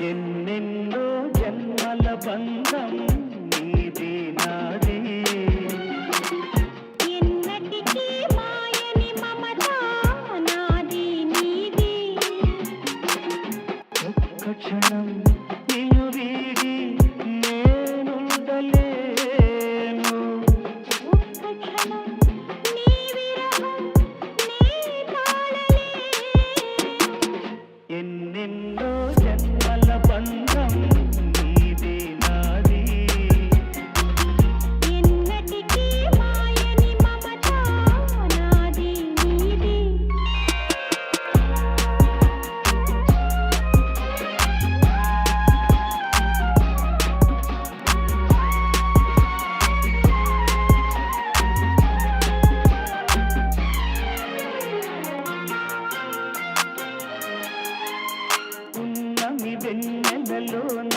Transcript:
ఎన్నెన్నో జన్మల బంధం నీది నాది, ఎన్నటికీ మాయని మమత నాది నీది. ఒక్క క్షణం నిన్ను వీడి నేనుండలేను, ఒక్క క్షణం నీ విరహం నీ తాళలేను. ఎన్నెన్నో జన్మల బంధం నీది నాది, ఎన్నటికీ మాయని మమత నాది నీది. ఉన్నమి వెన్నెలలోన